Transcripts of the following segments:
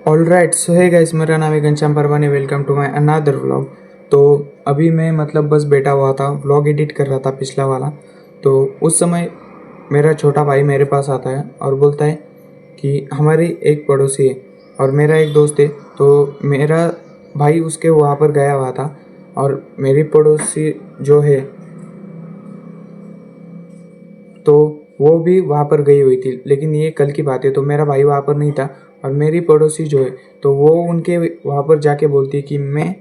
All right, सो है guys, मेरा नाम है Ghanshyam Parmane. Welcome to my another vlog. तो अभी मैं बस बैठा हुआ था, व्लॉग एडिट कर रहा था पिछला वाला। तो उस समय मेरा छोटा भाई मेरे पास आता है और बोलता है कि हमारी एक पड़ोसी है और मेरा एक दोस्त है। तो मेरा भाई उसके वहाँ पर गया हुआ था और मेरी पड़ोसी जो है तो वो भी वहाँ पर गई हुई थी। लेकिन ये कल की बात है, तो मेरा भाई वहाँ पर नहीं था और मेरी पड़ोसी जो है तो वो उनके वहाँ पर जाके बोलती है कि मैं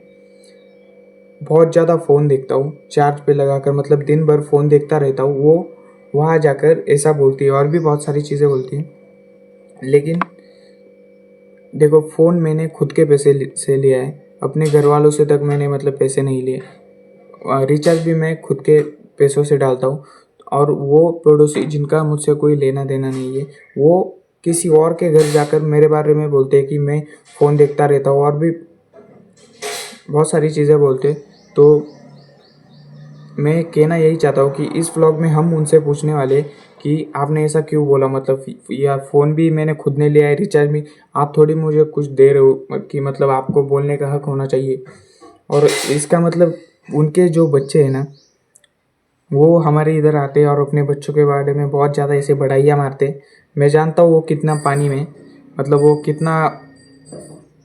बहुत ज़्यादा फ़ोन देखता हूँ, चार्ज पे लगाकर, मतलब दिन भर फ़ोन देखता रहता हूँ। वो वहाँ जाकर ऐसा बोलती है और भी बहुत सारी चीज़ें बोलती है। लेकिन देखो, फ़ोन मैंने खुद के पैसे से लिया है, अपने घर वालों से तक मैंने पैसे नहीं लिए। रिचार्ज भी मैं खुद के पैसों से डालता हूँ। और वो पड़ोसी जिनका मुझसे कोई लेना देना नहीं है, वो किसी और के घर जाकर मेरे बारे में बोलते हैं कि मैं फ़ोन देखता रहता हूँ और भी बहुत सारी चीज़ें बोलते। तो मैं कहना यही चाहता हूँ कि इस व्लॉग में हम उनसे पूछने वाले कि आपने ऐसा क्यों बोला, या फ़ोन भी मैंने खुद ने लिया है, रिचार्ज भी आप थोड़ी मुझे कुछ दे रहे हो कि आपको बोलने का हक होना चाहिए। और इसका उनके जो बच्चे हैं ना, वो हमारे इधर आते हैं और अपने बच्चों के बारे में बहुत ज़्यादा ऐसे बड़ाइयाँ मारते। मैं जानता हूँ वो कितना पानी में, वो कितना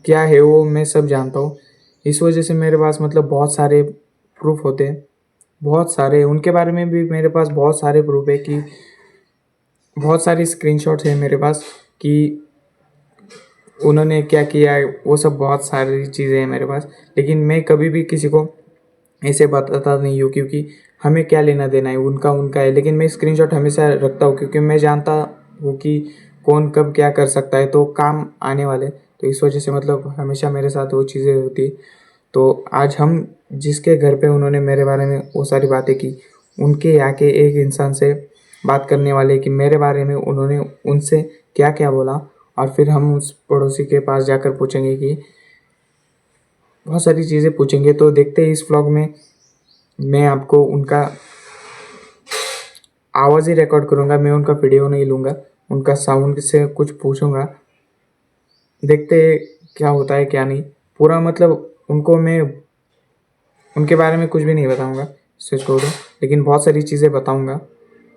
क्या है, वो मैं सब जानता हूँ। इस वजह से मेरे पास बहुत सारे प्रूफ होते हैं, बहुत सारे उनके बारे में भी मेरे पास बहुत सारे प्रूफ है कि बहुत सारी स्क्रीनशॉट्स हैं मेरे पास कि उन्होंने क्या किया है, वो सब बहुत सारी चीज़ें हैं मेरे पास। लेकिन मैं कभी भी किसी को ऐसे बताता नहीं हूँ, क्योंकि हमें क्या लेना देना है, उनका उनका है। लेकिन मैं स्क्रीनशॉट हमेशा रखता हूँ क्योंकि मैं जानता हूँ कि कौन कब क्या कर सकता है, तो काम आने वाले। तो इस वजह से हमेशा मेरे साथ वो चीज़ें होती। तो आज हम जिसके घर पे उन्होंने मेरे बारे में वो सारी बातें की, उनके आके एक इंसान से बात करने वाले कि मेरे बारे में उन्होंने उनसे क्या क्या बोला। और फिर हम उस पड़ोसी के पास जाकर पूछेंगे कि बहुत सारी चीज़ें पूछेंगे। तो देखते हैं इस व्लॉग में मैं आपको उनका आवाज़ ही रिकॉर्ड करूँगा, मैं उनका वीडियो नहीं लूँगा, उनका साउंड से कुछ पूछूँगा। देखते हैं क्या होता है क्या नहीं। पूरा उनको मैं उनके बारे में कुछ भी नहीं बताऊँगा, सच कहूँ तो। लेकिन बहुत सारी चीज़ें बताऊँगा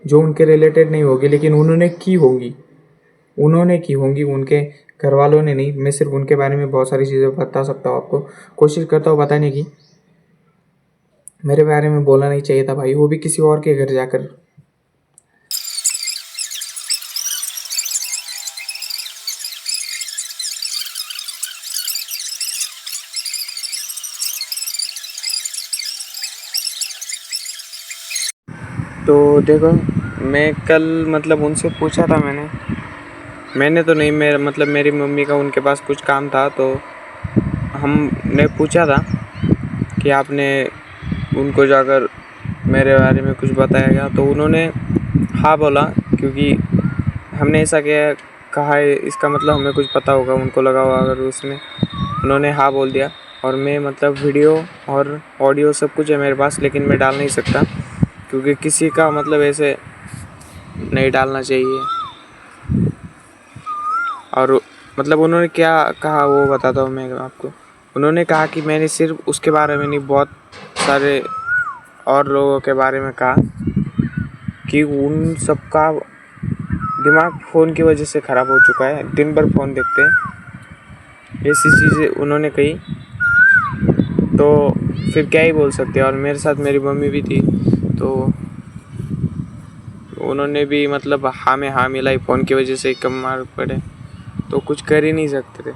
जो उनके रिलेटेड नहीं होगी, लेकिन उन्होंने की होंगी, उनके घर वालों ने नहीं। मैं सिर्फ उनके बारे में बहुत सारी चीज़ें बता सकता हूँ आपको, कोशिश करता हूँ बताने की। मेरे बारे में बोलना नहीं चाहिए था भाई, वो भी किसी और के घर जाकर। तो देखो, मैं कल उनसे पूछा था, मैंने तो नहीं, मेरी मम्मी का उनके पास कुछ काम था, तो हमने पूछा था कि आपने उनको जाकर मेरे बारे में कुछ बताया क्या। तो उन्होंने हाँ बोला, क्योंकि हमने ऐसा कहा है, इसका हमें कुछ पता होगा, उनको लगा होगा अगर उसने उन्होंने हाँ बोल दिया। और मैं वीडियो और ऑडियो सब कुछ है मेरे पास, लेकिन मैं डाल नहीं सकता क्योंकि किसी का ऐसे नहीं डालना चाहिए। और उन्होंने क्या कहा वो बताता हूँ मैं आपको। उन्होंने कहा कि मैंने सिर्फ उसके बारे में नहीं, बहुत सारे और लोगों के बारे में कहा कि उन सब का दिमाग फ़ोन की वजह से ख़राब हो चुका है, दिन भर फ़ोन देखते हैं, ऐसी चीज़ें उन्होंने कही। तो फिर क्या ही बोल सकते हैं। और मेरे साथ मेरी मम्मी भी थी, तो उन्होंने भी हाँ में हाँ मिलाई, फ़ोन की वजह से कम मार्क पड़े, तो कुछ कर ही नहीं सकते थे।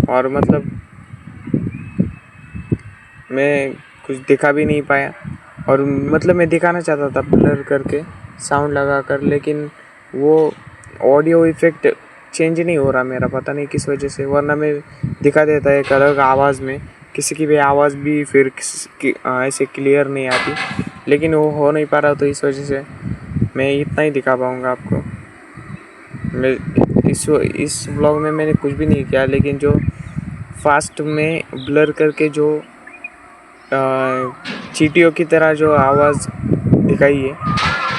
और मैं कुछ दिखा भी नहीं पाया। और मैं दिखाना चाहता था ब्लर करके, साउंड लगा कर, लेकिन वो ऑडियो इफ़ेक्ट चेंज नहीं हो रहा मेरा, पता नहीं किस वजह से। वरना मैं दिखा देता एक अलग आवाज़ में, किसी की भी आवाज़ भी फिर ऐसे क्लियर नहीं आती, लेकिन वो हो नहीं पा रहा। तो इस वजह से मैं इतना ही दिखा पाऊँगा आपको। मैं इस ब्लॉग में मैंने कुछ भी नहीं किया, लेकिन जो फास्ट में ब्लर करके जो चींटियों की तरह जो आवाज़ दिखाई है,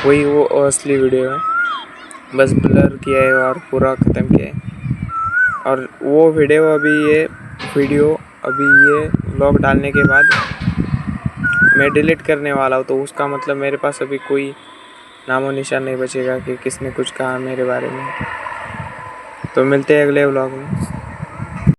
वही वो असली वीडियो है। बस ब्लर किया है और पूरा ख़त्म किया है। और वो वीडियो अभी ये व्लॉग डालने के बाद मैं डिलीट करने वाला हूँ, तो उसका मतलब मेरे पास अभी कोई नामो निशान नहीं बचेगा कि किसने कुछ कहा मेरे बारे में। तो मिलते हैं अगले व्लॉग में।